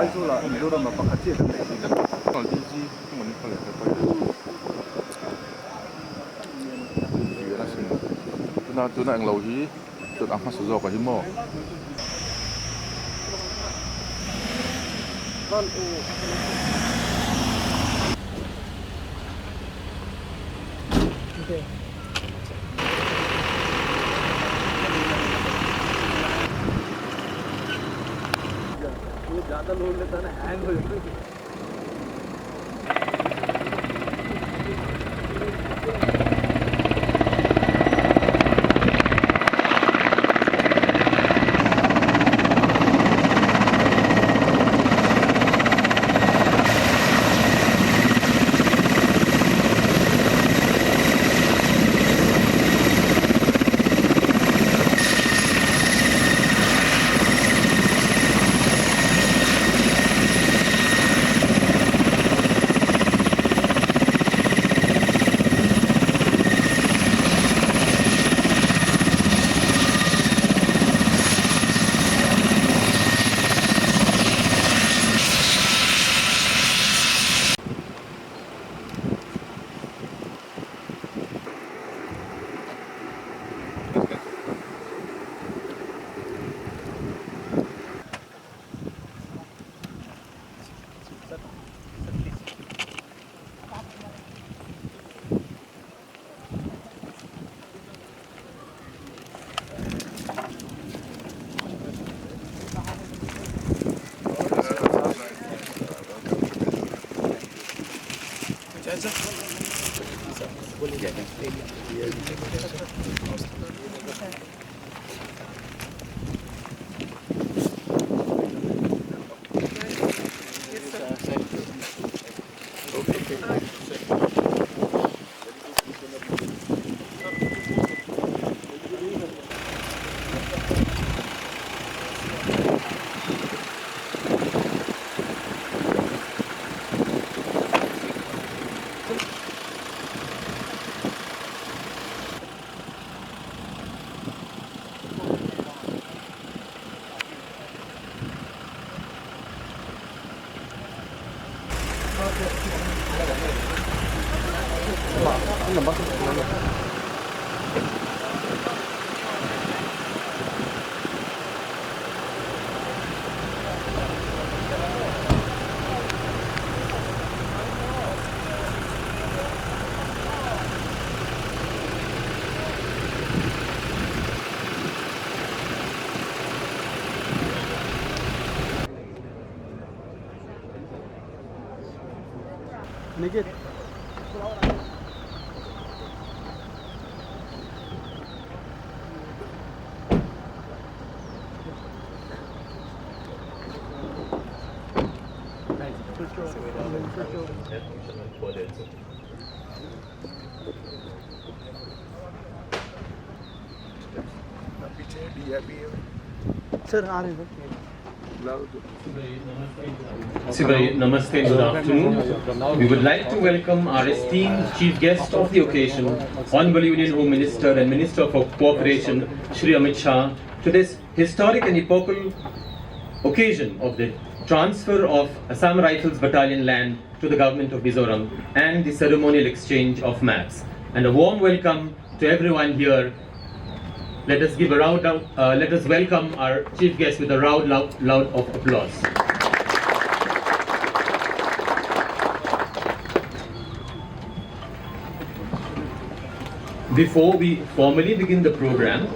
住了，你都那么不可接的那个。放地基，我们后来才会。Chuyện là xin. Tôi nói lâu hi, tôi ăn phát sốt cái mò. ज़्यादा load लेता है ना hang हो जाता है। निकेत सर आ रहे हैं Namaste and good afternoon. We would like to welcome our esteemed chief guest of the occasion, Honorable Union Home Minister and Minister for Cooperation, Shri Amit Shah, to this historic and epochal occasion of the transfer of Assam Rifles Battalion land to the government of Mizoram and the ceremonial exchange of maps. And a warm welcome to everyone here. Let us give a round of, let us welcome our chief guest with a round loud of applause. Before we formally begin the program,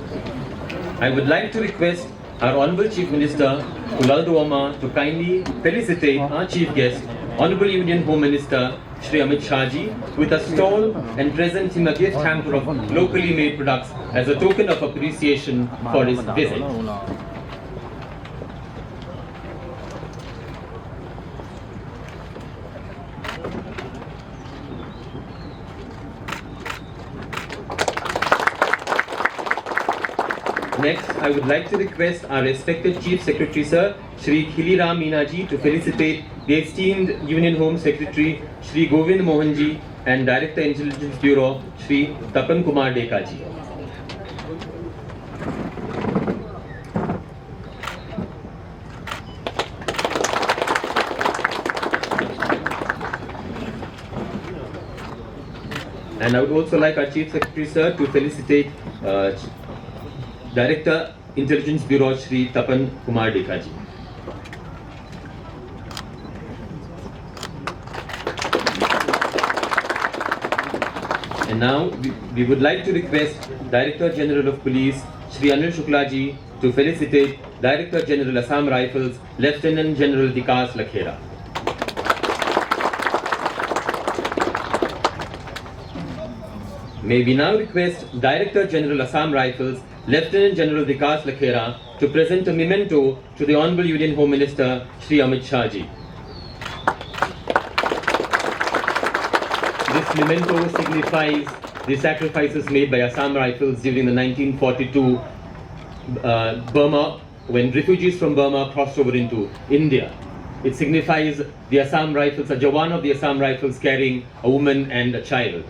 I would like to request our Honorable Chief Minister, Kulal Duama, to kindly felicitate our chief guest, Honorable Union Home Minister, Shri Amit Shah ji, with a stall and present him a gift hamper of locally made products as a token of appreciation for his visit. Next, I would like to request our respected Chief Secretary Sir, Shri Khili Ram Meena ji, to felicitate the esteemed Union Home Secretary, Shri Govind Mohan ji, and Director Intelligence Bureau, Shri Tapan Kumar Deka ji. And I would also like our Chief Secretary, sir, to felicitate Director, Intelligence Bureau, Shri Tapan Kumar Dekaji. And now we would like to request Director General of Police, Shri Anil Shukla ji, to felicitate Director General Assam Rifles, Lieutenant General Vikas Lakhera. May we now request Director General Assam Rifles, Lieutenant General Vikas Lakhera, to present a memento to the Honorable Union Home Minister, Shri Amit Shah ji. This memento signifies the sacrifices made by Assam Rifles during the 1942 Burma, when refugees from Burma crossed over into India. It signifies the Assam Rifles, a Jawan of the Assam Rifles carrying a woman and a child.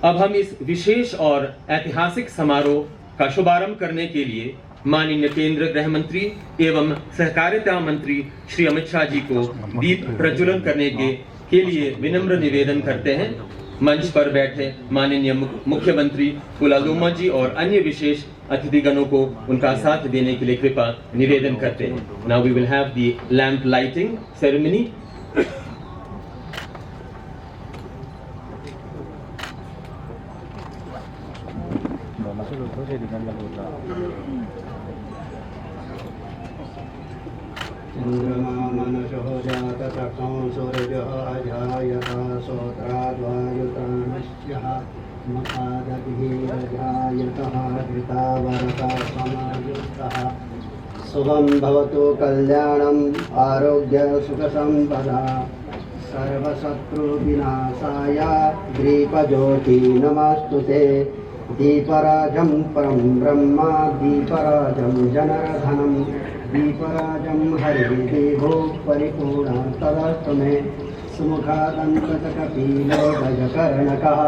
अब हम इस विशेष और ऐतिहासिक समारोह का शुभारंभ करने के लिए माननीय केंद्र गृह मंत्री एवं सहकारिता मंत्री श्री अमित शाह जी को दीप प्रज्वलन करने के लिए विनम्र निवेदन करते हैं। मंच पर बैठे माननीय मुख्यमंत्री कुलालुमा जी और अन्य विशेष अतिथिगणों को उनका साथ देने के लिए कृपा निवेदन करते हैं। Now we will have the lamp lighting ceremony. चंद्रमा मनसो जाततकं सूर्यः अजायता सोत्राद्वायुतानस्यः मकादधीरजायतः धृतावरता समायुक्तः शुभं भवतु कल्याणम् आरोग्य सुखसम्पदा सर्वशत्रुविनाशाय दीपज्योति नमस्तुते दीपराजं परं ब्रह्म दीपराजं जनार्दनं दीपराजं हरिदेवो परिपूर्ण तदस्तु मे सुमुखादन्तकपिलो गजकर्णकः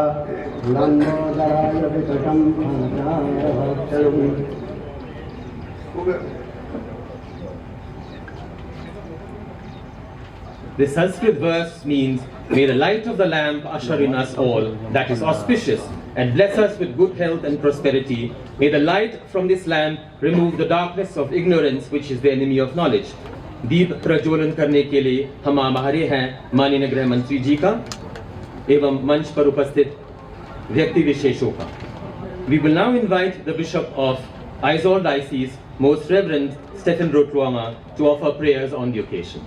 लम्बोदराय विकटं भक्तम्। The Sanskrit verse means, may the light of the lamp usher in us all that is auspicious and bless us with good health and prosperity. May the light from this lamp remove the darkness of ignorance which is the enemy of knowledge. दीप प्रज्वलन करने के लिए हम आभारी हैं माननीय गृह मंत्री जी का एवं मंच पर उपस्थित व्यक्ति विशेषों का। We will now invite the Bishop of Aizawl Diocese, Most Reverend Stephen Rotruama, to offer prayers on the occasion.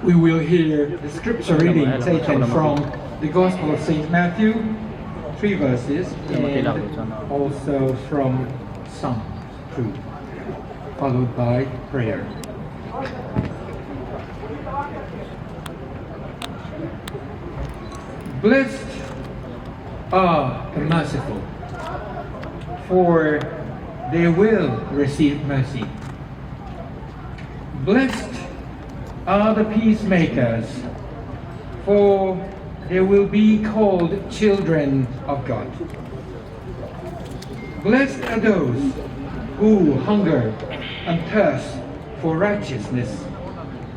We will hear the scripture reading taken from the Gospel of St. Matthew, 3 verses, and also from Psalm 2, followed by prayer. Blessed are the merciful, for they will receive mercy. Blessed are the peacemakers, for they will be called children of God. Blessed are those who hunger and thirst for righteousness,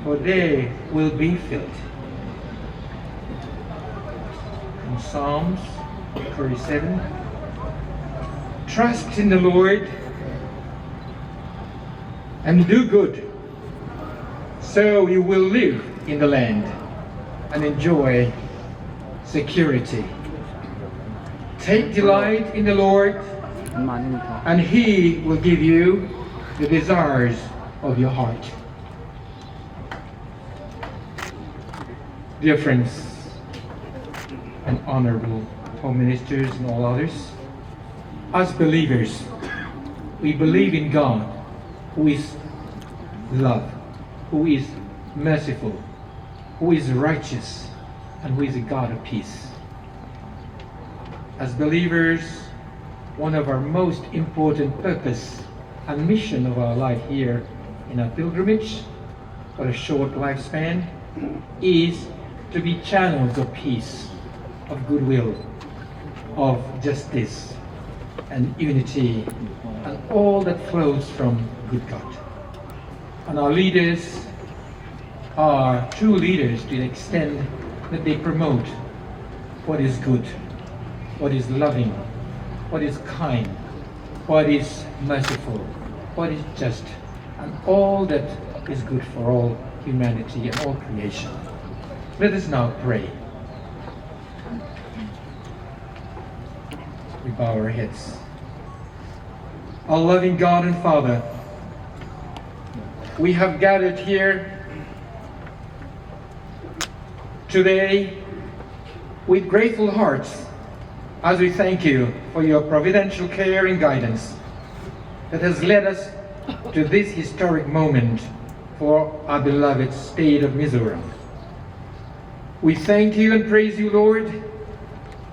for they will be filled. In Psalms 37, trust in the Lord and do good, so you will live in the land and enjoy security. Take delight in the Lord, and He will give you the desires of your heart. Dear friends and honorable home ministers and all others, as believers, we believe in God, who is love, who is merciful, who is righteous, and who is a God of peace. As believers, one of our most important purpose and mission of our life here in our pilgrimage for a short lifespan is to be channels of peace, of goodwill, of justice and unity, and all that flows from good God. And our leaders are true leaders to the extent that they promote what is good, what is loving, what is kind, what is merciful, what is just, and all that is good for all humanity and all creation. Let us now pray. We bow our heads. Our loving God and Father, we have gathered here today with grateful hearts as we thank you for your providential care and guidance that has led us to this historic moment for our beloved state of Mizoram. We thank you and praise you, Lord,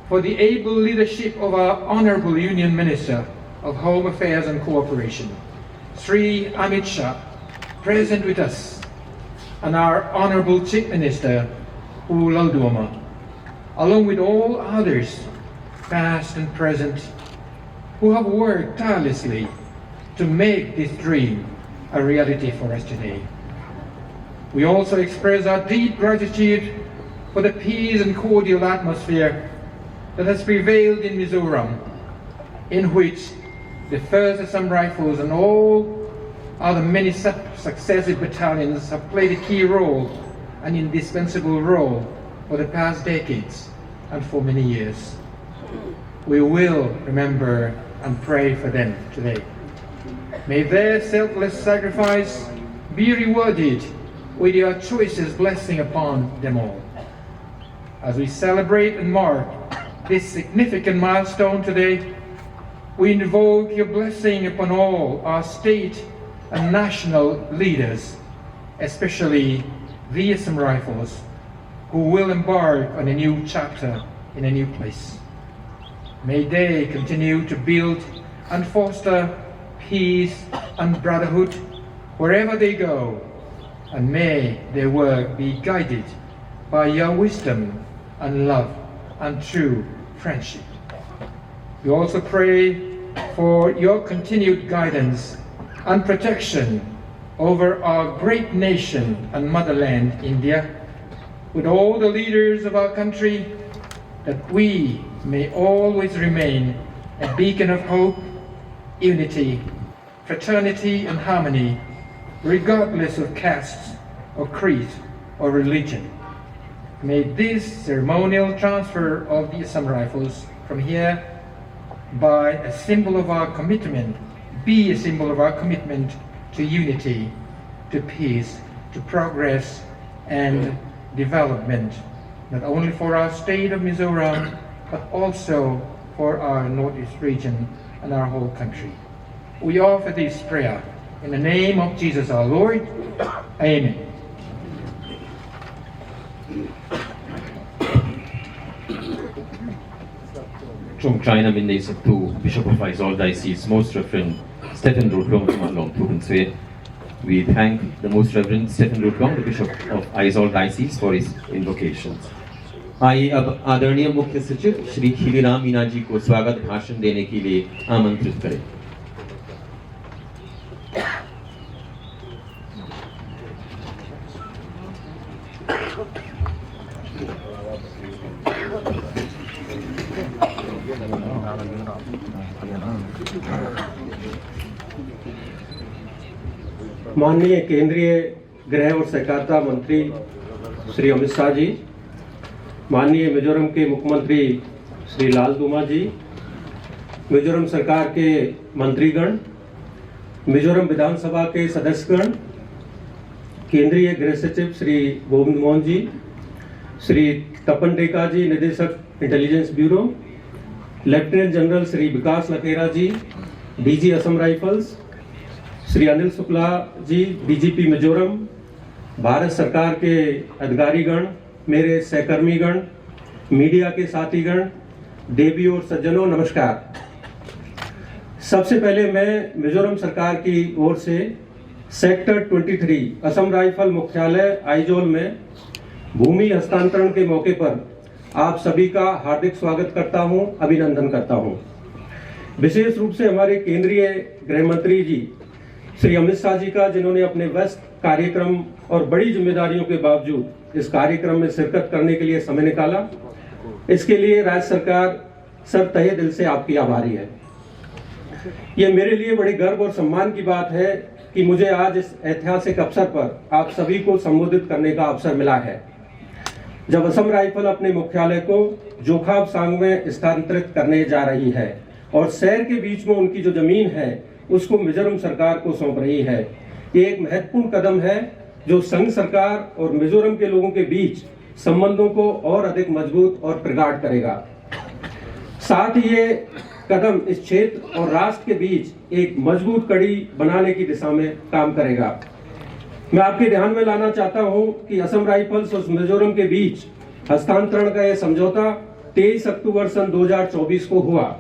for the able leadership of our Honorable Union Minister of Home Affairs and Cooperation, Sri Amit Shah, present with us, and our Honorable Chief Minister, U Lalduama, along with all others, past and present, who have worked tirelessly to make this dream a reality for us today. We also express our deep gratitude for the peace and cordial atmosphere that has prevailed in Mizoram, in which the 1st Assam Rifles and all other many successive battalions have played a key role, an indispensable role for the past decades and for many years. We will remember and pray for them today. May their selfless sacrifice be rewarded with your choicest blessing upon them all. As we celebrate and mark this significant milestone today, we invoke your blessing upon all our state and national leaders, especially the Assam Rifles, who will embark on a new chapter in a new place. May they continue to build and foster peace and brotherhood wherever they go, and may their work be guided by your wisdom and love and true friendship. We also pray for your continued guidance and protection over our great nation and motherland, India, with all the leaders of our country, that we may always remain a beacon of hope, unity, fraternity, and harmony, regardless of caste or creed or religion. May this ceremonial transfer of the Assam Rifles from here by a symbol of our commitment, be a symbol of our commitment to unity, to peace, to progress and development, not only for our state of Mizoram, but also for our Northeast region and our whole country. We offer this prayer in the name of Jesus our Lord. Amen. Trong China Minday Sabtu, Bishop of Aizawl Diocese, Most Reverend Stephen Rutwong from Long Tukunswe. We thank the Most Reverend Stephen Rutwong, the Bishop of Aizawl Diocese, for his invocations. आइए अब आदरणीय मुख्य सचिव श्री खिलीराम मीना जी को स्वागत भाषण देने के लिए आमंत्रित करें। माननीय केंद्रीय गृह और सहकारिता मंत्री श्री अमित शाह जी, माननीय मिजोरम के मुख्यमंत्री श्री लालदुमा जी, मिजोरम सरकार के मंत्रीगण, मिजोरम विधानसभा के सदस्यगण, केंद्रीय गृह सचिव श्री गोविंद मोहन जी, श्री तपन टेका जी, निदेशक Intelligence Bureau, lieutenant general Shri Vikas Lakhera ji, DG Assam Rifles, Shri Anil Shukla ji, DGP Mizoram, Bharat सरकार के अधिकारीगण, मेरे सहकर्मीगण, मीडिया के साथीगण, देवी और सज्जनों, नमस्कार। सबसे पहले मैं मिजोरम सरकार की ओर से सेक्टर 23 असम राइफल मुख्यालय आइजोल में भूमि हस्तांतरण के मौके पर आप सभी का हार्दिक स्वागत करता हूं, अभिनंदन करता हूं। विशेष रूप से हमारे केंद्रीय गृह मंत्री जी श्री अमित शाह जी का, जिन्होंने अपने व्यस्त कार्यक्रम और बड़ी जिम्मेदारियों के बावजूद इस कार्यक्रम में शिरकत करने के लिए समय निकाला। इसके लिए राज्य सरकार सब तहे दिल से आपकी आभारी है। ये मेरे लिए बड़े गर्व और सम्मान की बात है कि मुझे आज इस ऐतिहासिक अवसर पर आप सभी को संबोधित करने का अवसर मिला है, जब असम राइफल अपने मुख्यालय को जोखाबसांग में स्थानांतरित करने जा रही है और शहर के बीच में उनकी जो जमीन है उसको मिजोरम सरकार को सौंप रही है। ये एक महत्वपूर्ण कदम है जो संघ सरकार और मिजोरम के लोगों के बीच संबंधों को और अधिक मजबूत और प्रगाढ़ करेगा। साथ ही ये कदम इस क्षेत्र और राष्ट्र के बीच एक मजबूत कड़ी बनाने की दिशा में काम करेगा। मैं आपके ध्यान में लाना चाहता हूं कि असम राइफल्स और मिजोरम के बीच हस्तांतरण का यह समझौता 23 अक्टूबर सन 2024 को हुआ,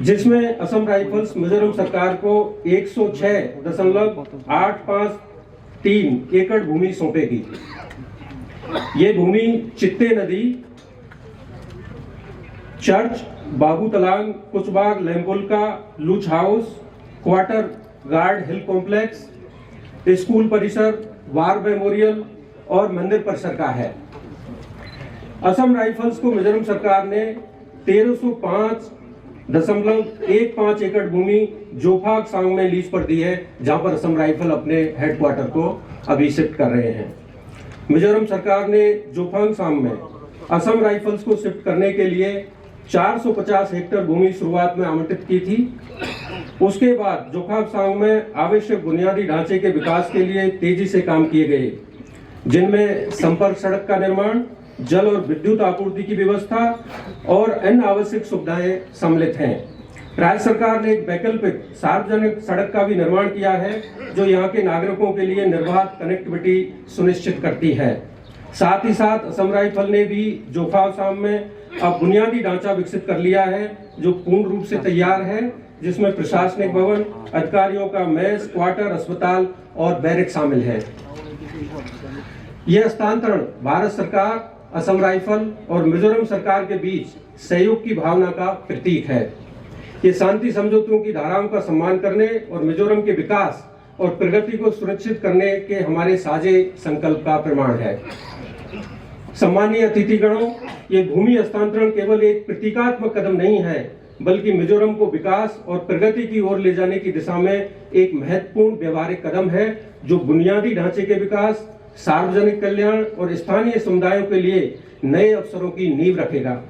जिसमें असम राइफल्स मिजोरम सरकार को 106.853 एकड़ भूमि सौंपेगी। ये भूमि चित्ते नदी, चर्च, बाबू तलांग, कुचबाग, लेम्बुल्का, लूच हाउस, क्वार्टर गार्ड हिल कॉम्प्लेक्स, स्कूल परिसर, वार मेमोरियल और मंदिर परिसर का है। असम राइफल्स को मिजोरम सरकार ने 1305.15 एकड़ भूमि जोखाबसांग में लीज पर दी है, जहां पर असम राइफल अपने हेडक्वार्टर को अभी शिफ्ट कर रहे हैं। मिजोरम सरकार ने जोखाबसांग में असम राइफल्स को शिफ्ट करने के लिए 450 हेक्टेयर भूमि शुरुआत में आवंटित की थी। उसके बाद जोखाबसांग में आवश्यक बुनियादी ढांचे के विकास के लिए तेजी से काम किए गए, जिनमें संपर्क सड़क का निर्माण, जल और विद्युत आपूर्ति की व्यवस्था और अन्य आवश्यक सुविधाएं सम्मिलित हैं। राज्य सरकार ने एक वैकल्पिक सार्वजनिक सड़क का भी निर्माण किया है, जो यहाँ के नागरिकों के लिए निर्बाध कनेक्टिविटी सुनिश्चित करती है। साथ ही साथ असम राइफल ने भी जोखाबसांग में अब बुनियादी ढांचा विकसित कर लिया है, जो पूर्ण रूप से तैयार है, जिसमें प्रशासनिक भवन, अधिकारियों का मेस, क्वार्टर, अस्पताल और बैरक शामिल है। यह हस्तांतरण भारत सरकार, असम राइफल और मिजोरम सरकार के बीच सहयोग की भावना का प्रतीक है। ये शांति समझौतों की धाराओं का सम्मान करने और मिजोरम के विकास और प्रगति को सुनिश्चित करने के हमारे साझे संकल्प का प्रमाण है। सम्मानीय अतिथिगणों, ये भूमि हस्तांतरण केवल एक प्रतीकात्मक कदम नहीं है, बल्कि मिजोरम को विकास और प्रगति की ओर ले जाने की दिशा में एक महत्वपूर्ण व्यवहारिक कदम है, जो बुनियादी ढांचे के विकास, सार्वजनिक कल्याण और स्थानीय समुदायों के लिए नए अवसरों की नींव रखेगा।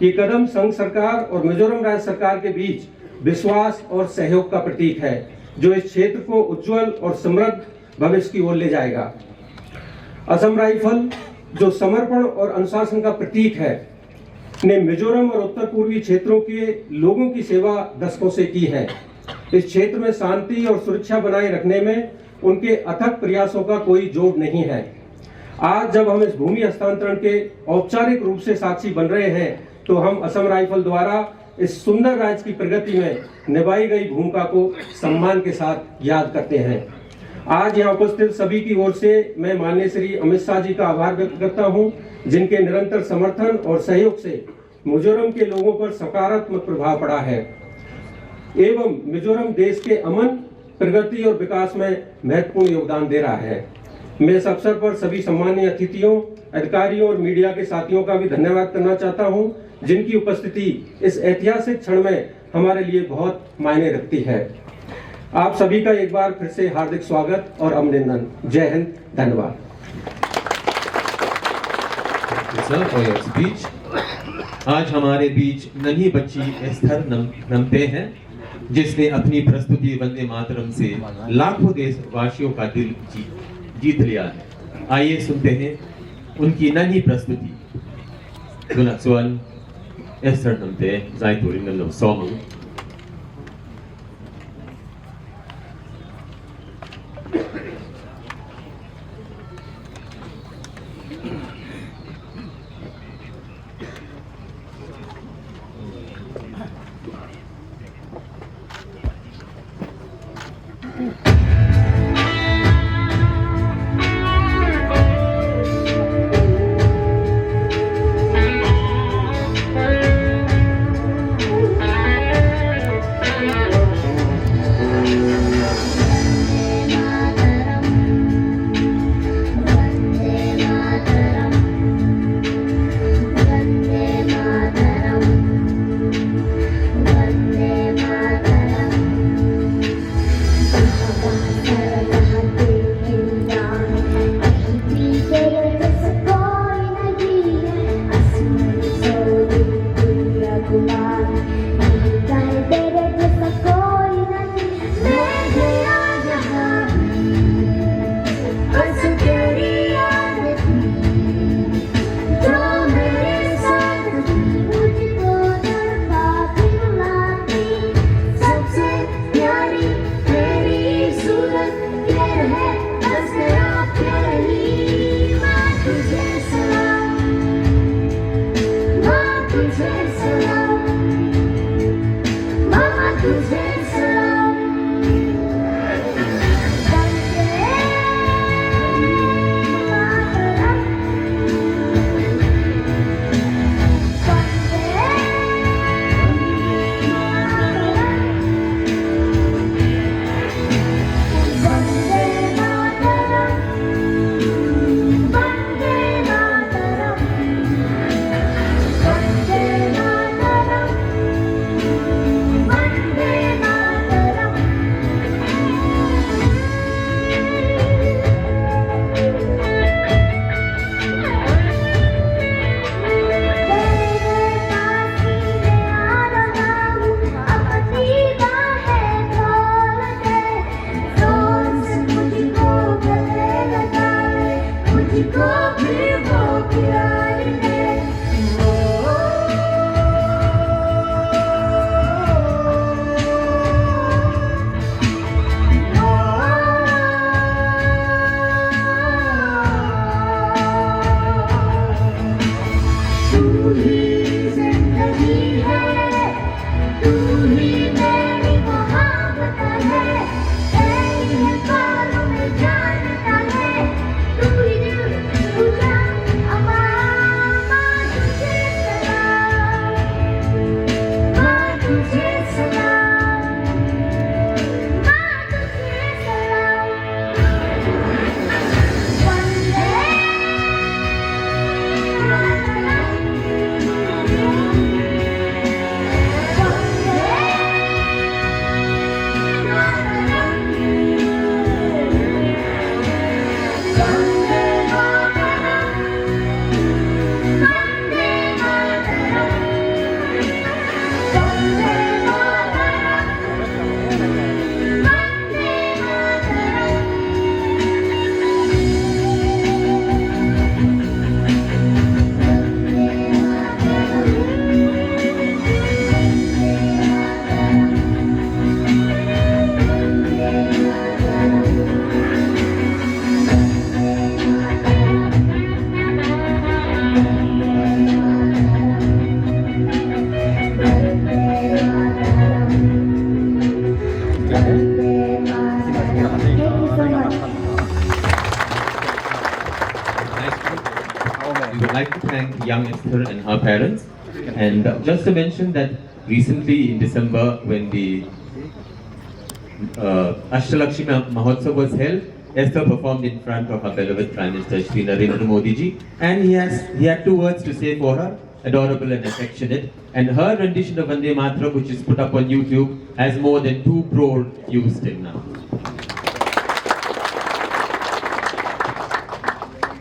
ये कदम संघ सरकार और मिजोरम राज्य सरकार के बीच विश्वास और सहयोग का प्रतीक है, जो इस क्षेत्र को उज्जवल और समृद्ध भविष्य की ओर ले जाएगा। असम राइफल, जो समर्पण और अनुशासन का प्रतीक है, ने मिजोरम और उत्तर पूर्वी क्षेत्रों के लोगों की सेवा दशकों से की है। इस क्षेत्र में शांति और सुरक्षा बनाए रखने में उनके अथक प्रयासों का कोई जोड़ नहीं है। आज जब हम इस भूमि हस्तांतरण के औपचारिक रूप से साक्षी बन रहे हैं, तो हम असम राइफल द्वारा इस सुंदर राज्य की प्रगति में निभाई गई भूमिका को सम्मान के साथ याद करते हैं। आज यहाँ उपस्थित सभी की ओर से मैं माननीय श्री अमित शाह जी का आभार व्यक्त करता हूँ, जिनके निरंतर समर्थन और सहयोग से मिजोरम के लोगों पर सकारात्मक प्रभाव पड़ा है एवं मिजोरम देश के अमन, प्रगति और विकास में महत्वपूर्ण योगदान दे रहा है। मैं इस अवसर पर सभी सम्मानीय अतिथियों, अधिकारियों और मीडिया के साथियों का भी धन्यवाद करना चाहता हूं, जिनकी उपस्थिति इस ऐतिहासिक क्षण में हमारे लिए बहुत मायने रखती है। आप सभी का एक बार फिर से हार्दिक स्वागत और अभिनंदन। जय हिंद, धन्यवाद। Sir for your speech. आज हमारे बीच नन्ही बच्ची एस्थर नमते हैं, जिसने अपनी प्रस्तुति वंदे मातरम से लाखों देशवासियों का दिल जीत लिया है। आइए सुनते हैं उनकी नन्ही प्रस्तुति। Dunaksuan Esther Namte Zaiturin Nalo Somang. to thank young Esther and her parents. And just to mention that recently in December, when the Ashtalakshmi Mahotsav was held, Esther performed in front of her beloved Prime Minister Shri Narendra Modi ji, and he had 2 words to say for her: adorable and affectionate. And her rendition of Vande Mataram, which is put up on YouTube, has more than 2 crore views till now.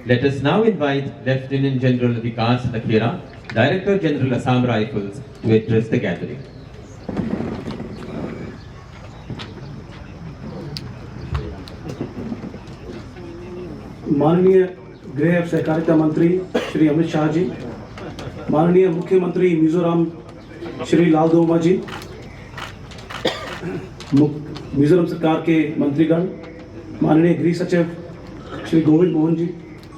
Let us now invite Lieutenant General Vikas Lakhera, Director General Assam Rifles, to address the gathering. माननीय गृह एवं सहकारिता मंत्री श्री अमित शाह जी, माननीय मुख्यमंत्री मिजोरम श्री लाल धोमा जी, मिजोरम सरकार के मंत्रीगण, माननीय गृह सचिव Shri Govind Mohan ji,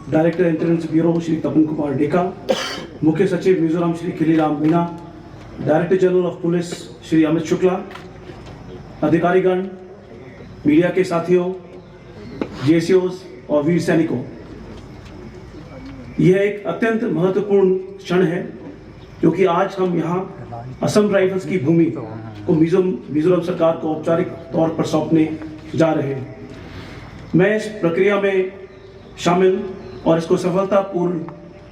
director Intelligence Bureau Shri Tapan Kumar Deka, मुख्य सचिव Mizoram Shri Khiliram Meena, director general of police Shri Amit Shukla, अधिकारीगण, मीडिया के साथियों, जेसीओस और वीर सैनिकों, यह एक अत्यंत महत्वपूर्ण क्षण है क्योंकि आज हम यहाँ असम राइफल्स की भूमि को मिजोरम सरकार को औपचारिक तौर पर सौंपने जा रहे हैं। मैं इस प्रक्रिया में शामिल और इसको सफलतापूर्ण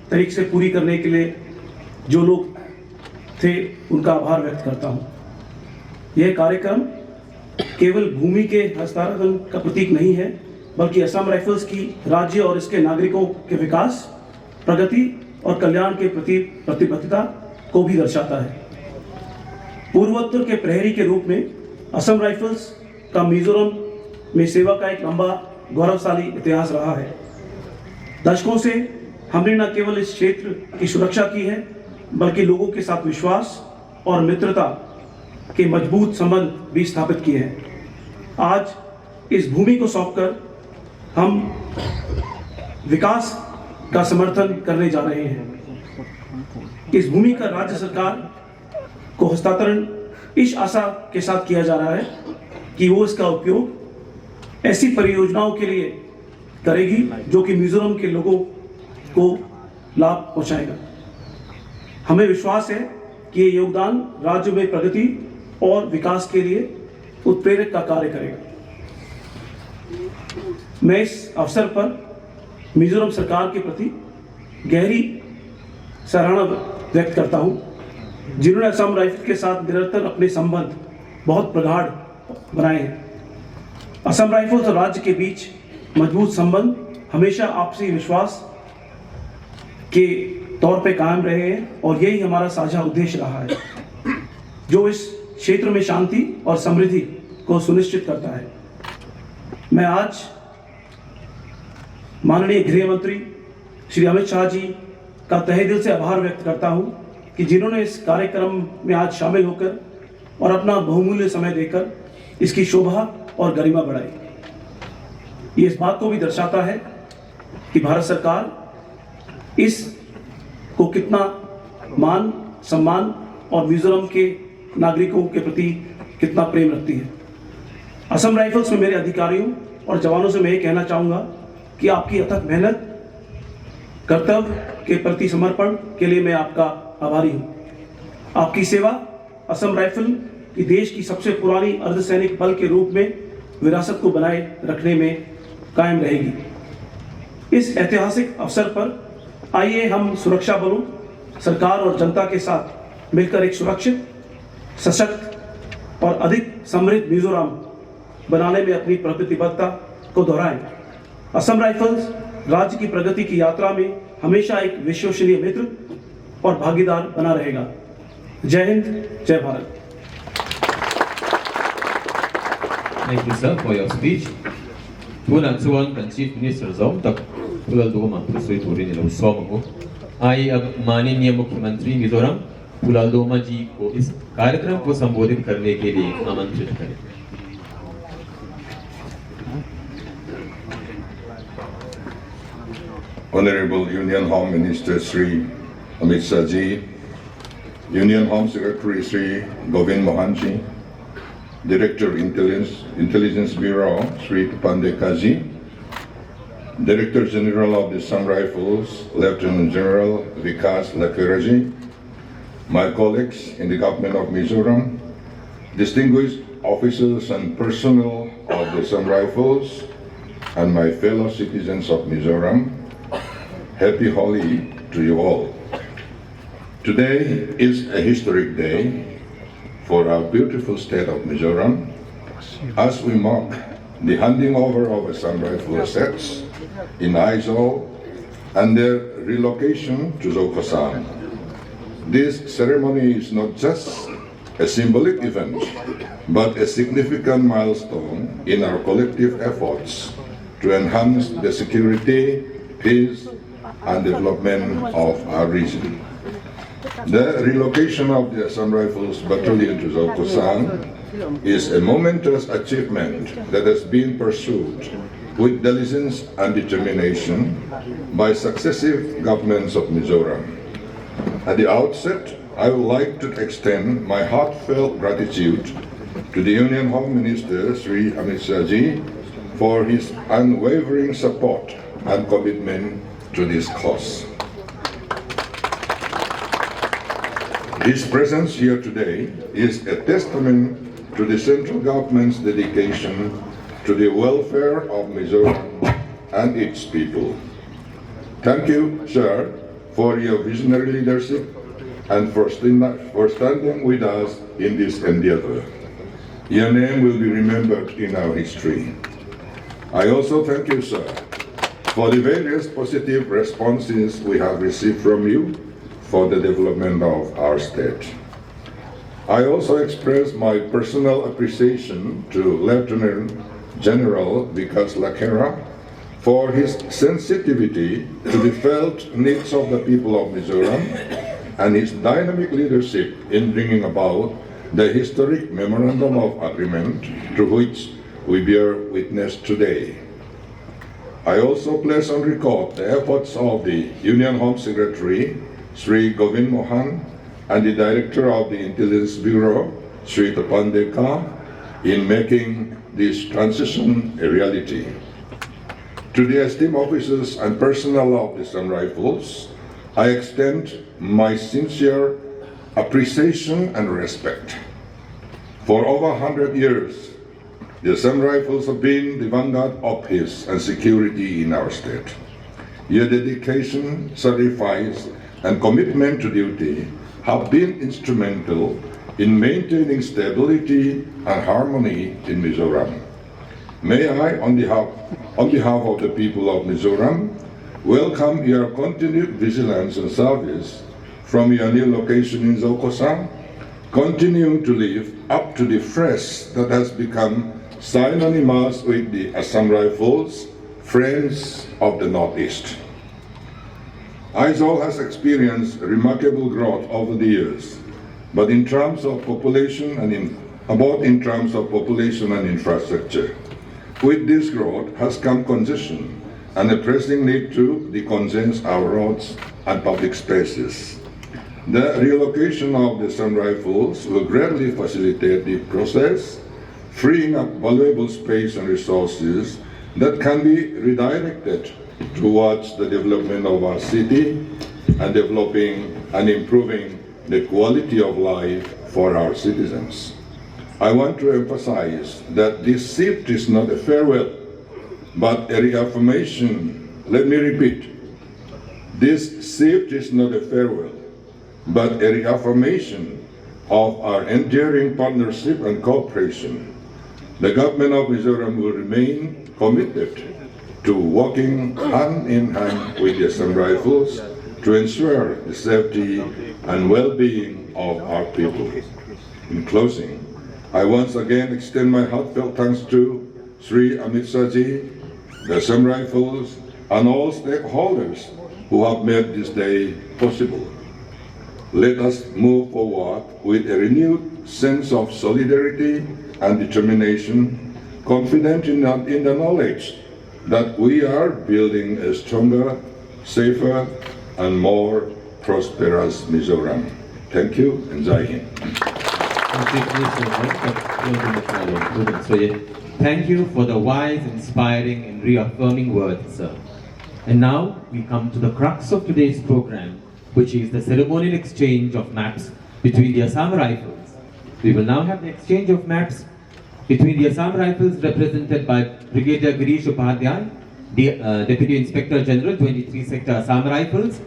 तरीके से पूरी करने के लिए जो लोग थे उनका आभार व्यक्त करता हूँ। यह कार्यक्रम केवल भूमि के हस्तांतरण का प्रतीक नहीं है, बल्कि असम राइफल्स की राज्य और इसके नागरिकों के विकास, प्रगति और कल्याण के प्रति प्रतिबद्धता को भी दर्शाता है। पूर्वोत्तर के प्रहरी के रूप में असम राइफल्स का मिजोरम में सेवा का एक लंबा गौरवशाली इतिहास रहा है। दशकों से हमने न केवल इस क्षेत्र की सुरक्षा की है, बल्कि लोगों के साथ विश्वास और मित्रता के मजबूत संबंध भी स्थापित किए हैं। आज इस भूमि को सौंपकर हम विकास का समर्थन करने जा रहे हैं। इस भूमि का राज्य सरकार को हस्तांतरण इस आशा के साथ किया जा रहा है कि वो इसका उपयोग ऐसी परियोजनाओं के लिए करेगी जो कि मिजोरम के लोगों को लाभ पहुंचाएगा। हमें विश्वास है कि ये योगदान राज्य में प्रगति और विकास के लिए उत्प्रेरक का कार्य करेगा। मैं इस अवसर पर मिजोरम सरकार के प्रति गहरी सराहना व्यक्त करता हूं, जिन्होंने असम राइफल के साथ निरंतर अपने संबंध बहुत प्रगाढ़ बनाए हैं। असम राइफल्स और राज्य के बीच मजबूत संबंध हमेशा आपसी विश्वास के तौर पे कायम रहे हैं और यही हमारा साझा उद्देश्य रहा है, जो इस क्षेत्र में शांति और समृद्धि को सुनिश्चित करता है। मैं आज माननीय गृह मंत्री श्री अमित शाह जी का तहे दिल से आभार व्यक्त करता हूं कि जिन्होंने इस कार्यक्रम में आज शामिल होकर और अपना बहुमूल्य समय देकर इसकी शोभा और गरिमा बढ़ाई। ये इस बात को भी दर्शाता है कि भारत सरकार इस को कितना मान, सम्मान और मिजोरम के नागरिकों के प्रति कितना प्रेम रखती है। असम राइफल्स में मेरे अधिकारियों और जवानों से मैं ये कहना चाहूँगा कि आपकी अथक मेहनत, कर्तव्य के प्रति समर्पण के लिए मैं आपका आभारी हूँ। आपकी सेवा असम राइफल की देश की सबसे पुरानी अर्धसैनिक बल के रूप में विरासत को बनाए रखने में कायम रहेगी। इस ऐतिहासिक अवसर पर आइए हम सुरक्षा बलों, सरकार और जनता के साथ मिलकर एक सुरक्षित, सशक्त और अधिक समृद्ध मिजोरम बनाने में अपनी प्रतिबद्धता को दोहराएं। असम राइफल्स राज्य की प्रगति की यात्रा में हमेशा एक विश्वसनीय मित्र और भागीदार बना रहेगा। जय हिंद, जय Bharat. Thank you, sir, for your speech. Tuan Suan kan Chief Minister Zom tak Pulal Doma Pusui Turin ilo Somo. आइए अब माननीय मुख्यमंत्री मिजोरम पुलाल दोमा जी को इस कार्यक्रम को संबोधित करने के लिए आमंत्रित करें। Honorable Union Home Minister Sri Amit Shah ji, Union Home Secretary Sri Govind Mohan ji, Director Intelligence Bureau Sri Tupande Kaji, Director General of the Assam Rifles, Lieutenant General Vikas Lakeraji, my colleagues in the government of Mizoram, distinguished officers and personnel of the Assam Rifles, and my fellow citizens of Mizoram, happy Holi to you all. Today is a historic day for our beautiful state of Mizoram as we mark the handing over of Assam Rifle assets in Aizawl and their relocation to Zokosan. This ceremony is not just a symbolic event, but a significant milestone in our collective efforts to enhance the security, peace, and development of our region. The relocation of the Assam Rifles Battalion to Zokosan is a momentous achievement that has been pursued with diligence and determination by successive governments of Mizoram. At the outset, I would like to extend my heartfelt gratitude to the Union Home Minister, Sri Amit Shah Ji, for his unwavering support and commitment to this cause. His presence here today is a testament to the central government's dedication to the welfare of Mizoram and its people. Thank you, sir, for your visionary leadership and for standing with us in this endeavor. Your name will be remembered in our history. I also thank you, sir, for the various positive responses we have received from you for the development of our state. I also express my personal appreciation to Lieutenant General Vikas Lakera for his sensitivity to the felt needs of the people of Mizoram and his dynamic leadership in bringing about the historic Memorandum of Agreement to which we bear witness today. I also place on record the efforts of the Union Home Secretary, Sri Govind Mohan, and the Director of the Intelligence Bureau, Sri Tapan Deka, in making this transition a reality. To the esteemed officers and personnel of the Assam Rifles, I extend my sincere appreciation and respect. For over 100 years, the Assam Rifles have been the vanguard of peace and security in our state. Your dedication, sacrifice, and commitment to duty have been instrumental in maintaining stability and harmony in Mizoram. May I, on behalf of the people of Mizoram, welcome your continued vigilance and service from your new location in Zokosan, continuing to live up to the phrase that has become synonymous with the Assam Rifles, Friends of the Northeast. Aizawl has experienced remarkable growth over the years, but in terms of population and infrastructure. With this growth has come congestion and a pressing need to decongest our roads and public spaces. The relocation of the Assam Rifles will greatly facilitate the process, freeing up valuable space and resources that can be redirected towards the development of our city and developing and improving the quality of life for our citizens. I want to emphasize that this shift is not a farewell, but a reaffirmation. Let me repeat. This shift is not a farewell, but a reaffirmation of our enduring partnership and cooperation. The government of Mizoram will remain committed to working hand in hand with the Assam Rifles to ensure the safety and well-being of our people. In closing, I once again extend my heartfelt thanks to Sri Amit Shah Ji, the Assam Rifles, and all stakeholders who have made this day possible. Let us move forward with a renewed sense of solidarity and determination, confident in the knowledge that we are building a stronger, safer, and more prosperous Mizoram. Thank you and Jai Hind. Thank you for the wise, inspiring and reaffirming words, sir. And now we come to the crux of today's program, which is the ceremonial exchange of maps between the Assam Rifles. We will now have the exchange of maps between the Assam Rifles represented by Brigadier Girish Upadhyay, Deputy Inspector General, 23 Sector Assam Rifles,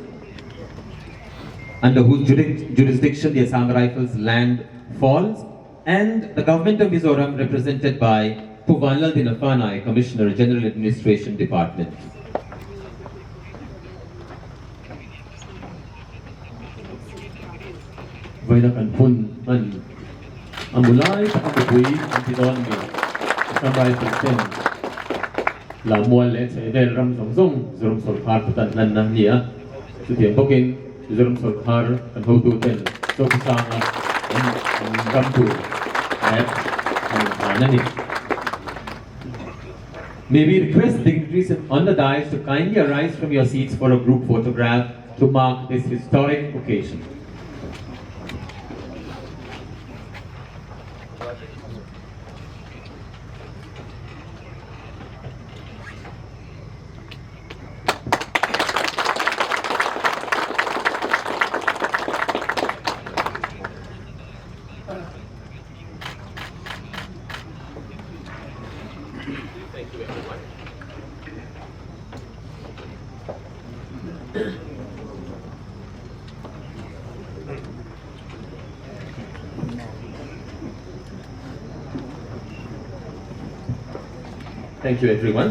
under whose jurisdiction the Assam Rifles land falls, and the Government of Mizoram represented by Puvanlal Dinafanai, Commissioner, General Administration Department. Vaida kan pun an amulai takapui antidon mi sampai persen la mual le se del ram song song zorom sorkar putan nan nan nia setiap pokin zorom sorkar kan hotu ten so kisanga gampu nani. May we request dignitaries on the dais to kindly arise from your seats for a group photograph to mark this historic occasion. Thank you everyone.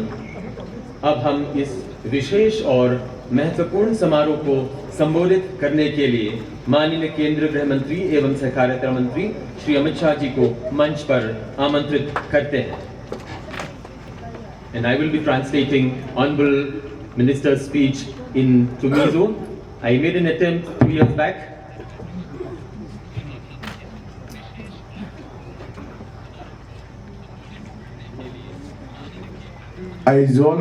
अब हम इस विशेष और महत्वपूर्ण समारोह को संबोधित करने के लिए माननीय केंद्रीय गृह मंत्री एवं सहकारिता मंत्री श्री अमित शाह जी को मंच पर आमंत्रित करते हैं. And I will be translating Honorable Minister's speech in Mizo. I made an attempt 2 years back. Aizawl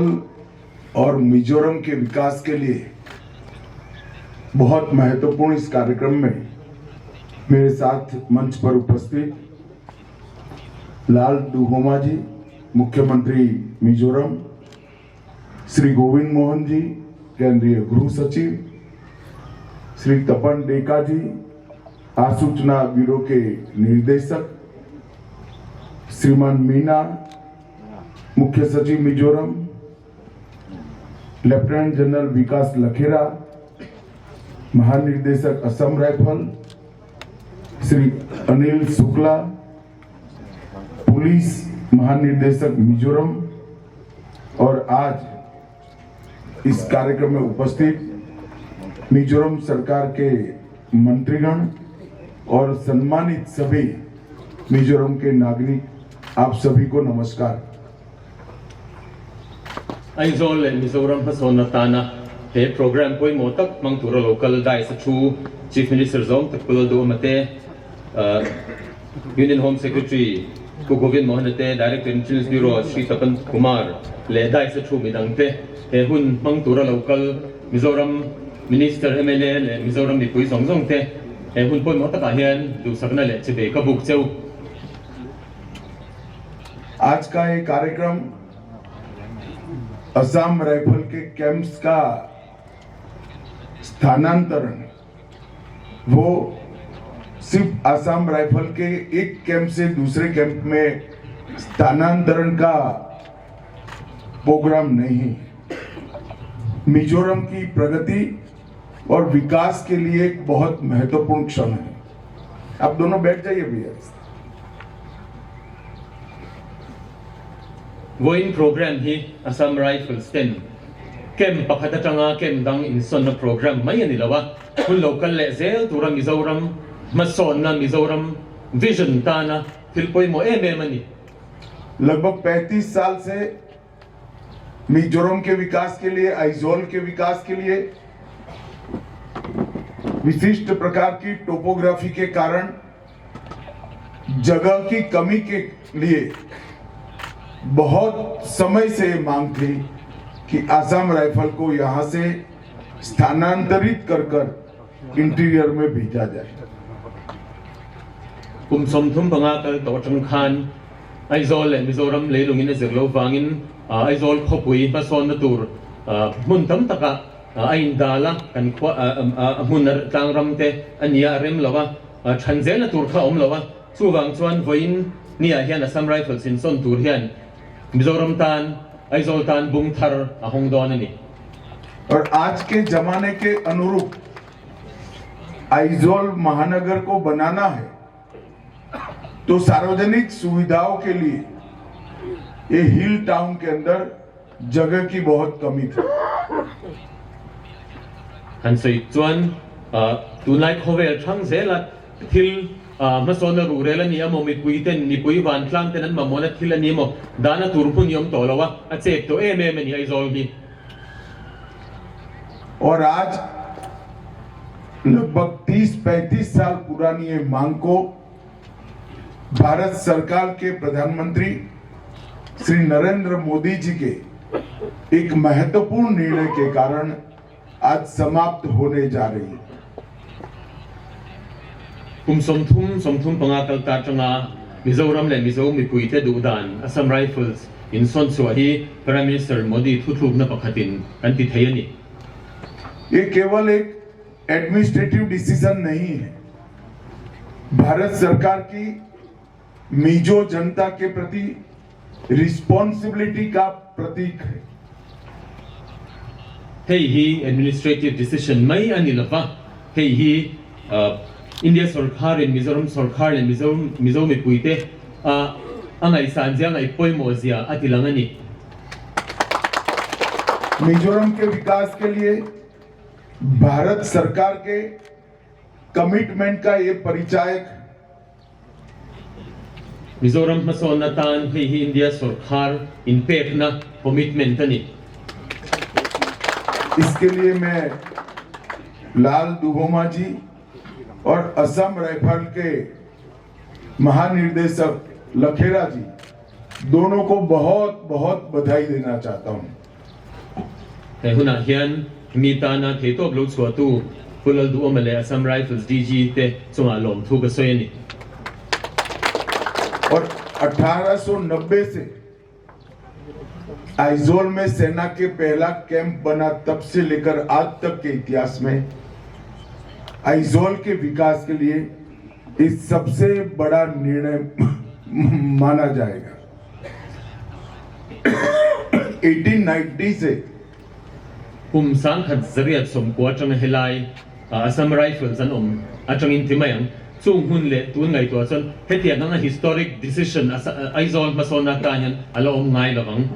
और मिजोरम के विकास के लिए बहुत महत्वपूर्ण इस कार्यक्रम में मेरे साथ मंच पर उपस्थित लाल दुहोमा जी, मुख्यमंत्री मिजोरम, श्री गोविंद मोहन जी, केंद्रीय गृह सचिव, श्री तपन डेका जी, आसूचना ब्यूरो के निर्देशक, श्रीमान मीना, मुख्य सचिव मिजोरम, लेफ्टिनेंट जनरल विकास लखेरा, महानिर्देशक असम राइफल, श्री अनिल शुक्ला, पुलिस महानिर्देशक मिजोरम, और आज इस कार्यक्रम में उपस्थित मिजोरम सरकार के मंत्रीगण और सम्मानित सभी मिजोरम के नागरिक, आप सभी को नमस्कार. Aizol and Mizoram Hasona Tana, the program Poi Motak, Mangtura local Daisachu, Chief Minister Zong, Takpul Domate, Union Home Secretary, Kugovin Mohanate, Director Intelligence Bureau, Sri Tapan Kumar, Le Daisachu Midangte, Hun Mangtura local, Mizoram Minister MLA, Mizoram Nipui Zong Zongte, Hun Poi Motak Ahian, Du Sagna Lechebe, Kabuk Seu. आज का ये कार्यक्रम Assam rifle के camps का स्थानांतरण, वो सिर्फ Assam rifle के एक कैंप से दूसरे कैंप में स्थानांतरण का प्रोग्राम नहीं, मिजोरम की प्रगति और विकास के लिए एक बहुत महत्वपूर्ण क्षण है. आप दोनों बैठ जाइए भैया. वो इन प्रोग्राम ही असम राइफल्स 10 केम पखतचंगा केम दंग इन सोन प्रोग्राम मय निलवा कुल लोकल ले जेल तुरा मिजोरम मसोना मिजोरम विजन ताना फिलपोई मो मनी. लगभग 35 साल से मिजोरम के विकास के लिए, आइजोल के विकास के लिए विशिष्ट प्रकार की टोपोग्राफी के कारण, जगह की कमी के लिए बहुत समय से मांग थी कि असम राइफल को यहां से स्थानांतरित कर इंटीरियर में भेजा जाए. कुमसोमथुम बंगाकल तोचन Khan Aizol and Mizoram leilungin zirlo wangin Aizol khopui mason na tur muntam taka ain dala kan munar tangramte ania rem lawa chanzel na tur kha lawa chuwang chuan voin nia hian Assam Rifles in son tur hian Mizoram tan Aizol tan bung thar ahong don ani. और आज के जमाने के अनुरूप आइजोल महानगर को बनाना है तो सार्वजनिक सुविधाओं के लिए ये हिल टाउन के अंदर जगह की बहुत कमी थी. Hansoi chuan tunai khovel thang zela thil masona rurela ni amo mi puiten ni pui van tlang tenan mamona thil ani mo dana turpun yom tolawa a chek to ni Aizol gi. और आज लगभग 30-35 साल पुरानी ये मांग को भारत सरकार के प्रधानमंत्री श्री नरेंद्र मोदी जी के एक महत्वपूर्ण निर्णय के कारण आज समाप्त होने जा रही है. Somthum pangakal ta changa Mizoram le Mizo mi puite dudan Assam Rifles in son suahi Prime Minister Modi thuthuk na pakhatin kan ti thayani. ये केवल एक एडमिनिस्ट्रेटिव डिसीजन नहीं है, भारत सरकार की मिजो जनता के प्रति रिस्पॉन्सिबिलिटी का प्रतीक है. Hey hi administrative decision mai ani lava hey hi India Sarkar in Mizoram Sarkar in Mizo mi puite angai sanjia ngai poimozia atilangani. Mizoram के विकास के लिए भारत सरकार के कमिटमेंट का ये परिचायक Mizoram masona tan hey hi India Sarkar in pekna commitment ani. इसके लिए मैं लाल दुहोमा जी और असम राइफल के महानिर्देशक लखेरा जी दोनों को बहुत बहुत बधाई देना चाहता हूं. Huna hian mitana theto blok swatu pulal du omale Assam Rifles DG te chunga lom thu ka soyani. और 1890 से आइजोल में सेना के पहला कैंप बना, तब से लेकर आज तक के इतिहास में आइजोल के विकास के लिए इस सबसे बड़ा निर्णय माना जाएगा. 1890 से Sang khat zariat som kwa chang helai Assam Rifles an achang in timayang chung hun le tu ngai to chon hetia na historic decision Aizol masona kanyan alo ngai lawang.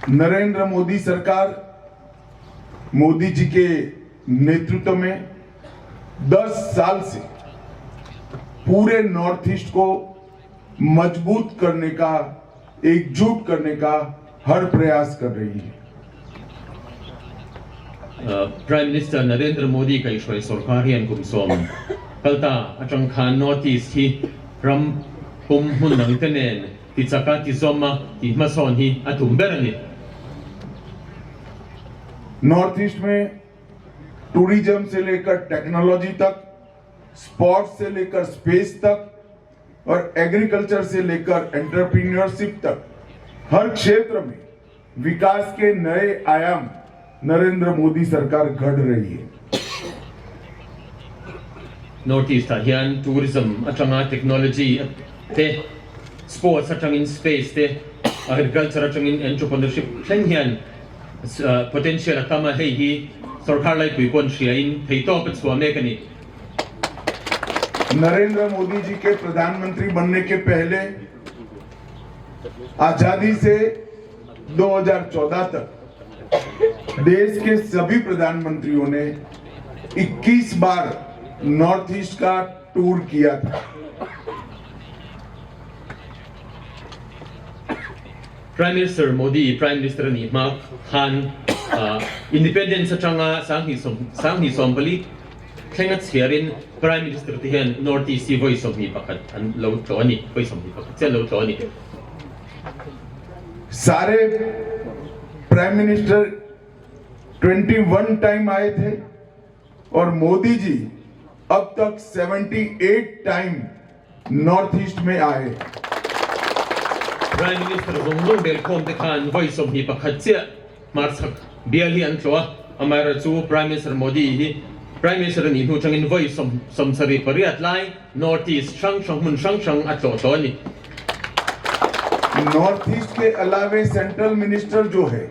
Narendra Modi सरकार मोदी जी के नेतृत्व में 10 साल से पूरे नॉर्थ ईस्ट को मजबूत करने का, एकजुट करने का हर प्रयास कर रही है. Prime Minister Narendra Modi ka ishoi sarkar hian kumsom kalta atang khan North East hi ram kum hun nang tenen ti chaka ti zoma ti mason hi atum berani. North east में tourism से लेकर technology तक, sports से लेकर space तक और agriculture से लेकर एंटरप्रेन्योरशिप तक हर क्षेत्र में विकास के नए आयाम नरेंद्र मोदी सरकार गढ़ रही है. North East hian tourism atanga technology te sports atang in space te agriculture atang in entrepreneurship thleng hian potential atama hei hi sarkar lai pui kon shria in theito pe chuame kani. Narendra Modi ji के प्रधानमंत्री बनने के पहले आजादी से 2014 तक देश के सभी प्रधानमंत्रियों ने 21 बार नॉर्थ ईस्ट का टूर किया था. Prime Minister Modi, Prime Minister ni ma khan independence atanga sang hi sombali thengat siarin Prime Minister ti hian North East voice of ni pakat an lo tawani voice of ni pakat chen lo tawani. सारे prime minister 21 time आए थे और मोदी जी अब तक 78 time north east में आए। Prime Minister Zonglong Belkom te khan voice of hi pakhatsia marsak biali an tloa amara chu Prime Minister Modi hi Prime Minister ni hu changin voice som sari pariat lai North East shang atlo to ni north east के अलावे central minister जो है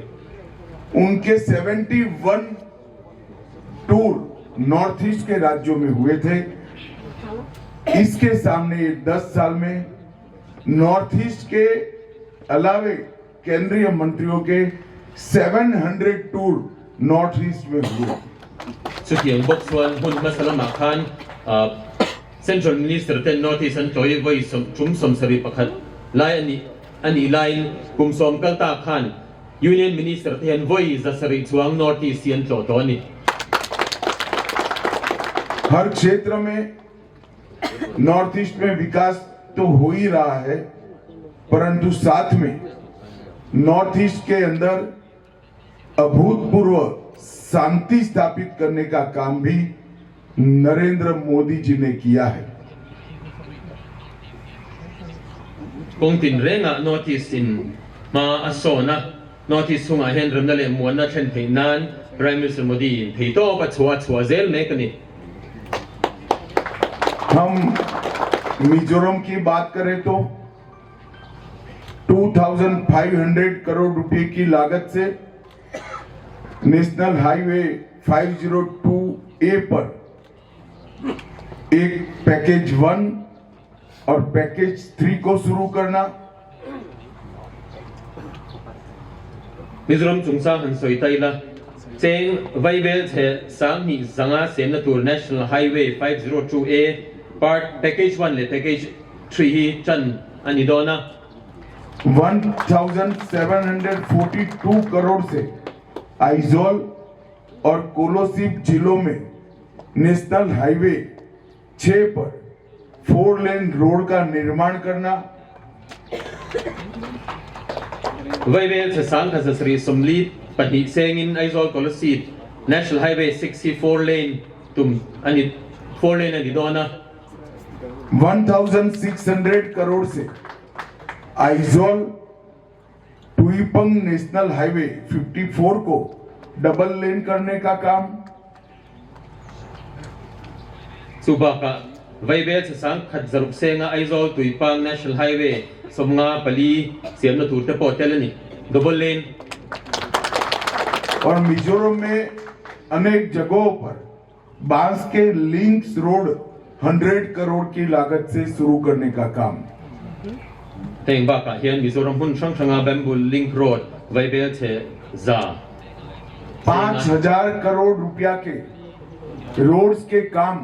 उनके 71 tour north east के राज्यों में हुए थे। इसके सामने 10 साल में नॉर्थ ईस्ट के अलावे केंद्रीय मंत्रियों के 700 टूर नॉर्थ ईस्ट में हुए। Sukiang Boxwan hun masalama khan Central Minister ten North East an toy voice som sari pakhat lai ani line kum som kalta khan Union Minister ten voice za sari chuang North East an tlo to ni हर क्षेत्र में north east में विकास तो हो ही रहा है, परंतु साथ में नॉर्थ ईस्ट के अंदर अभूतपूर्व शांति स्थापित करने का काम भी नरेंद्र मोदी जी ने किया है। Kung tinrenga North East in ma asona North East hunga hen ramnale muana chen theinan Prime Minister Modi theito pa chua zel ne kani हम मिजोरम की बात करें तो 2500 करोड़ रुपए की लागत से नेशनल हाईवे 502A पर एक पैकेज 1 और पैकेज 3 को शुरू करना, Mizoram chungsa han soitaila cheng vaibel the sangni zanga senator National Highway 502A part package 1 le package 3 hi chan anidona 1742 crore से आइजोल और कोलोसिब जिलों में नेशनल हाईवे 6 पर 4 लेन रोड का निर्माण करना, vaibel the sang ka sri somli pahi sengin aizol kolosit National Highway 64 lane tum ani 4 lane anidona 1600 crore से Aizawl टुईपंग national highway 54 को डबल लेन करने का काम, subaka vaibel the sang khat zarup senga aizol tuipang National Highway somnga pali siamna turte potelani double lane और मिजोरम में अनेक जगहों पर बांस के लिंक्स रोड 100 करोड़ की लागत से शुरू करने का काम। Teng baka hian Mizoram hun changa bamboo link road vaibel the za 5000 crore रुपया के रोड्स के काम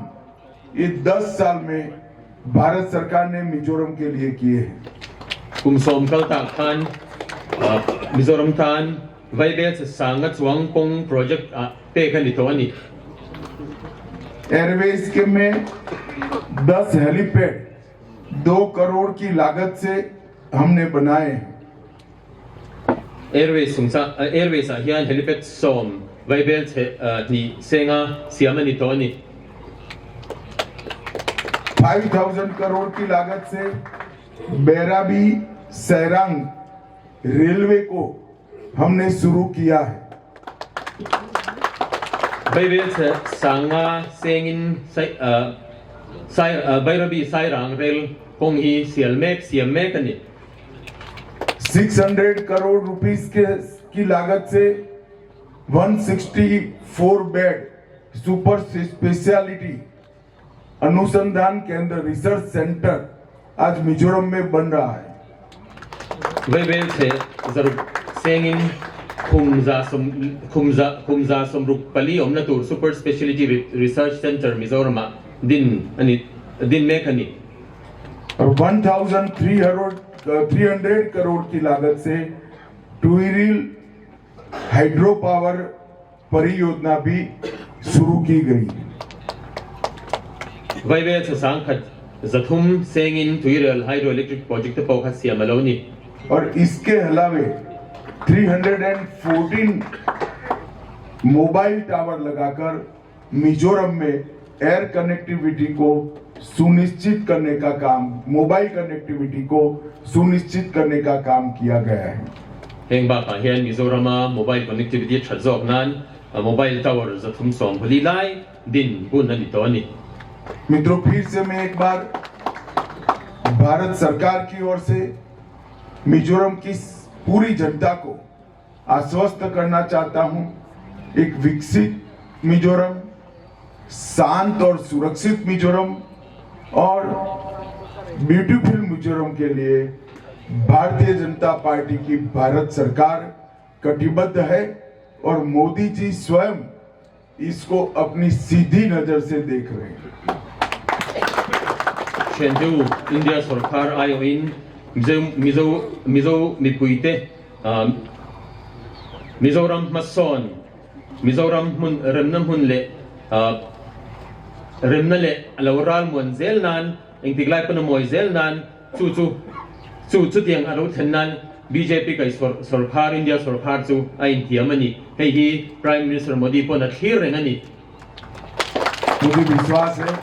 ये 10 साल में भारत सरकार ने मिजोरम के लिए किए हैं। kumsom kalta khan Mizoram tan vaibel the sanga chuang pong project te khani to ani Airways के में 10 हेलीपैड 2 करोड़ की लागत से हमने बनाए हैं। airways a hian helipad som vaibel the ni senga siamani to ani 5000 crore की लागत से बैराबी सैरांग रेलवे को हमने शुरू किया है। vaibel the sanga sengin sai bairabi sairang rail kong hi siamek ani 600 crore rupees की लागत से 164 बेड सुपर स्पेशलिटी अनुसंधान केंद्र रिसर्च सेंटर आज मिजोरम में बन रहा है। vaibel the zarup sengin khumza somrup pali omnatur super specialty research center Mizoram din mekani और 1300 करोड़ की लागत से टुईरिल हाइड्रो पावर परियोजना भी शुरू की गई। vaibel the sang khat zathum sengin tuirel hydroelectric project te pawkha siamaloni और इसके अलावे 314 मोबाइल टावर लगाकर मिजोरम में एयर कनेक्टिविटी को सुनिश्चित करने का काम, मोबाइल कनेक्टिविटी को सुनिश्चित करने का काम किया गया है। Heng ba ka hian Mizoram mobile connectivity thadzok nan mobile tower zathum som buli lai din bun ani to ni. मित्रों, फिर से मैं एक बार भारत सरकार की ओर से मिजोरम की पूरी जनता को आश्वस्त करना चाहता हूं, एक विकसित मिजोरम, शांत और सुरक्षित मिजोरम और ब्यूटीफुल मिजोरम के लिए भारतीय जनता पार्टी की भारत सरकार कटिबद्ध है और मोदी जी स्वयं इसको अपनी सीधी नजर से देख रहे हैं। Shendu India Sarkar ayoin Mizo mipuite Mizoram mason Mizoram mun remnam hunle remnale alaural mun zelnan ingtiglai panamoy zelnan chu tiang alo thannan BJP kai Sarkar India Sarkar chu ain thiamani hei hi Prime Minister Modi pon athirengani. मुझे विश्वास है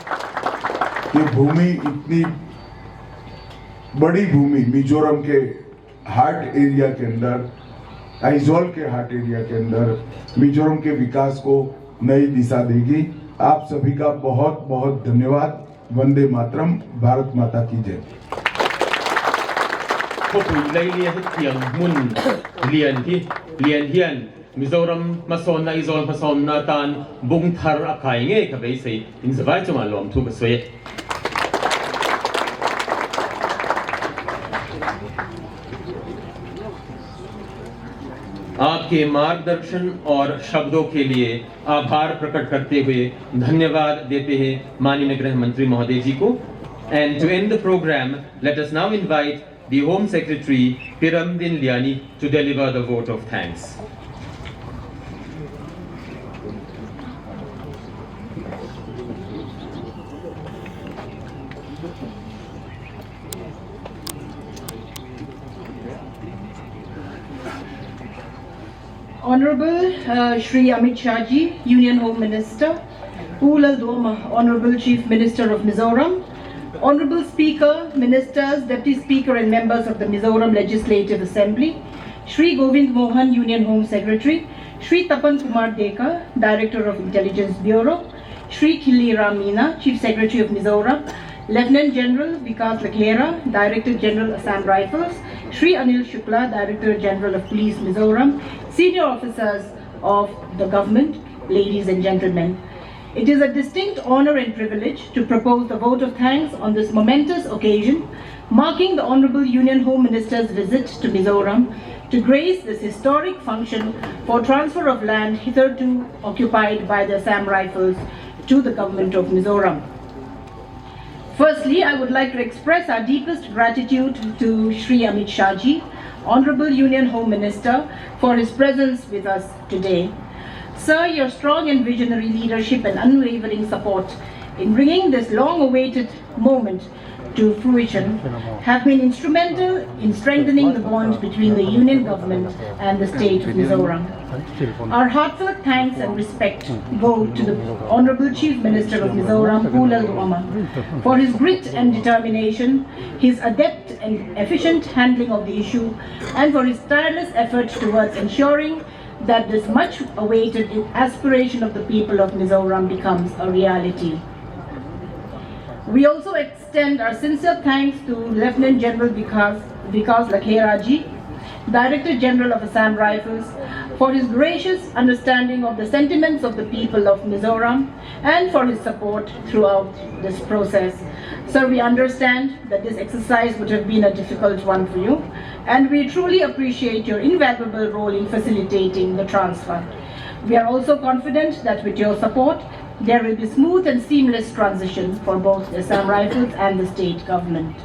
कि भूमि, इतनी बड़ी भूमि मिजोरम के heart area के अंदर, आइजोल के हार्ट एरिया के अंदर मिजोरम के विकास को नई दिशा देगी। आप सभी का बहुत बहुत धन्यवाद। वंदे मातरम। भारत माता की जय। Mizoram mason na izol mason na tan bung thar akai nge ka bei sei in zawai chuma lom thu ka soye. आपके मार्गदर्शन और शब्दों के लिए आभार प्रकट करते हुए धन्यवाद देते हैं माननीय गृह मंत्री महोदय जी को. And to end the program, let us now invite the Home Secretary Piramdin Liani to deliver the vote of thanks. Honorable Shri Amit Shah Ji, Union Home Minister, Ulal Doma, Honorable Chief Minister of Mizoram, Honorable Speaker, Ministers, Deputy Speaker and members of the Mizoram Legislative Assembly, Shri Govind Mohan, Union Home Secretary, Shri Tapan Kumar Dekar, Director of Intelligence Bureau, Shri Khilli Ram Meena, Chief Secretary of Mizoram, Lieutenant General Vikas Lakhera, Director General Assam Rifles, Shri Anil Shukla, Director General of Police Mizoram, senior officers of the government, ladies and gentlemen. It is a distinct honor and privilege to propose the vote of thanks on this momentous occasion, marking the Honorable Union Home Minister's visit to Mizoram to grace this historic function for transfer of land hitherto occupied by the Assam Rifles to the government of Mizoram. Firstly, I would like to express our deepest gratitude to Shri Amit Shah Ji, Honorable Union Home Minister, for his presence with us today. Sir, your strong and visionary leadership and unwavering support in bringing this long-awaited moment to fruition have been instrumental in strengthening the bond between the Union Government and the State of Mizoram. Our heartfelt thanks and respect go to the Honorable Chief Minister of Mizoram, Ulal Doma, for his grit and determination, his adept and efficient handling of the issue, and for his tireless effort towards ensuring that this much-awaited aspiration of the people of Mizoram becomes a reality. We also extend our sincere thanks to Lieutenant General Vikas Lakhera Ji, Director General of Assam Rifles, for his gracious understanding of the sentiments of the people of Mizoram and for his support throughout this process. Sir, we understand that this exercise would have been a difficult one for you, and we truly appreciate your invaluable role in facilitating the transfer. We are also confident that with your support, there will be smooth and seamless transition for both the Assam Rifles and the state government.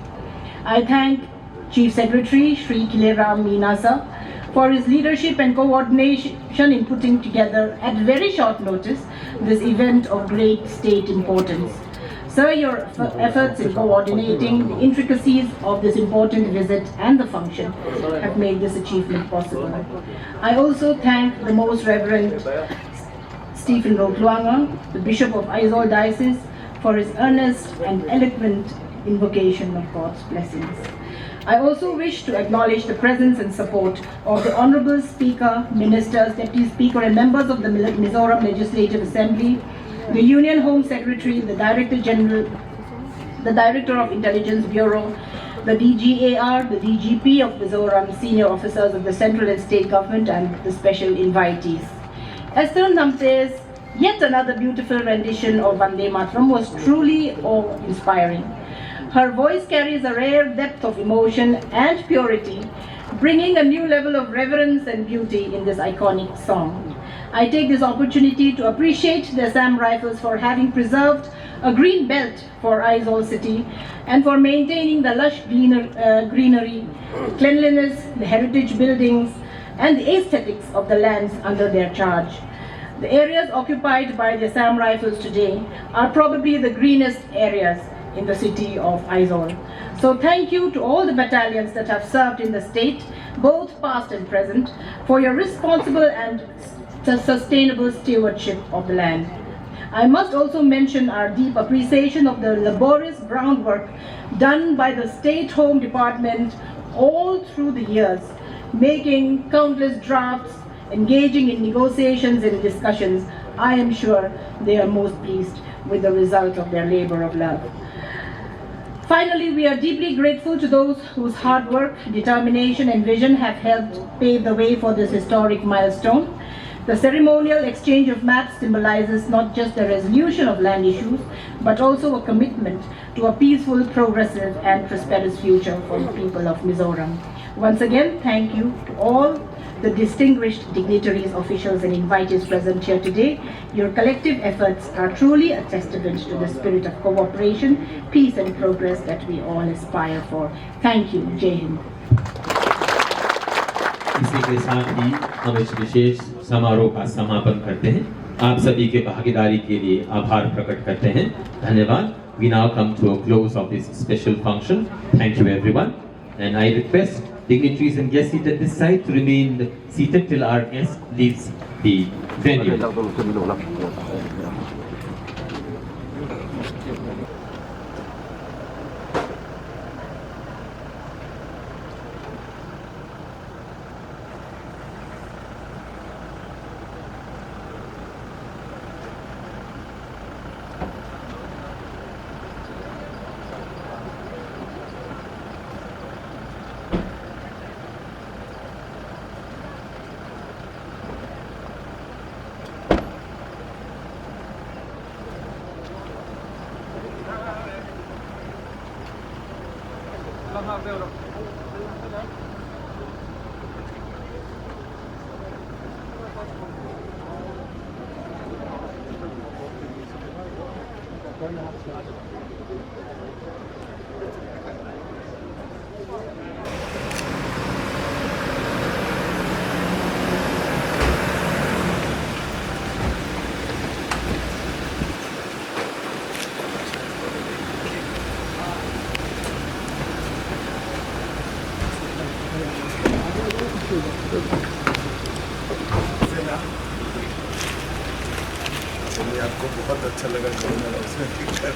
I thank Chief Secretary Shri Khilli Ram Meena sir for his leadership and coordination in putting together at very short notice this event of great state importance. Sir, your efforts in coordinating the intricacies of this important visit and the function have made this achievement possible. I also thank the Most Reverend Stephen Rotluanga, the Bishop of Aizawl Diocese, for his earnest and eloquent invocation of God's blessings. I also wish to acknowledge the presence and support of the Honorable Speaker, Ministers, Deputy Speaker and members of the Mizoram Legislative Assembly, the Union Home Secretary, the Director General, the Director of Intelligence Bureau, the DGAR, the DGP of Mizoram, senior officers of the central and state government and the special invitees. Esther Namte's yet another beautiful rendition of Vande Mataram was truly awe-inspiring. Her voice carries a rare depth of emotion and purity, bringing a new level of reverence and beauty in this iconic song. I take this opportunity to appreciate the Assam Rifles for having preserved a green belt for Aizawl city and for maintaining the lush greenery, cleanliness, the heritage buildings, and the aesthetics of the lands under their charge. The areas occupied by the Assam Rifles today are probably the greenest areas in the city of Aizawl. So thank you to all the battalions that have served in the state, both past and present, for your responsible and sustainable stewardship of the land. I must also mention our deep appreciation of the laborious groundwork done by the State Home Department all through the years, making countless drafts, engaging in negotiations and discussions. I am sure they are most pleased with the result of their labor of love. Finally, we are deeply grateful to those whose hard work, determination and vision have helped pave the way for this historic milestone. The ceremonial exchange of maps symbolizes not just the resolution of land issues, but also a commitment to a peaceful, progressive and prosperous future for the people of Mizoram. Once again, thank you to all the distinguished dignitaries, officials and invitees present here today. Your collective efforts are truly a testament to the spirit of cooperation, peace and progress that we all aspire for. Thank you. Jai Hind. इसी के साथ ही हम इस विशेष समारोह का समापन करते हैं। आप सभी के भागीदारी के लिए आभार प्रकट करते हैं। धन्यवाद। We now come to a close of this special function. Thank you everyone. And I request dignitaries and guests seated this side to remain seated till our guest leaves the venue. आपको बहुत अच्छा लगा उसमें picture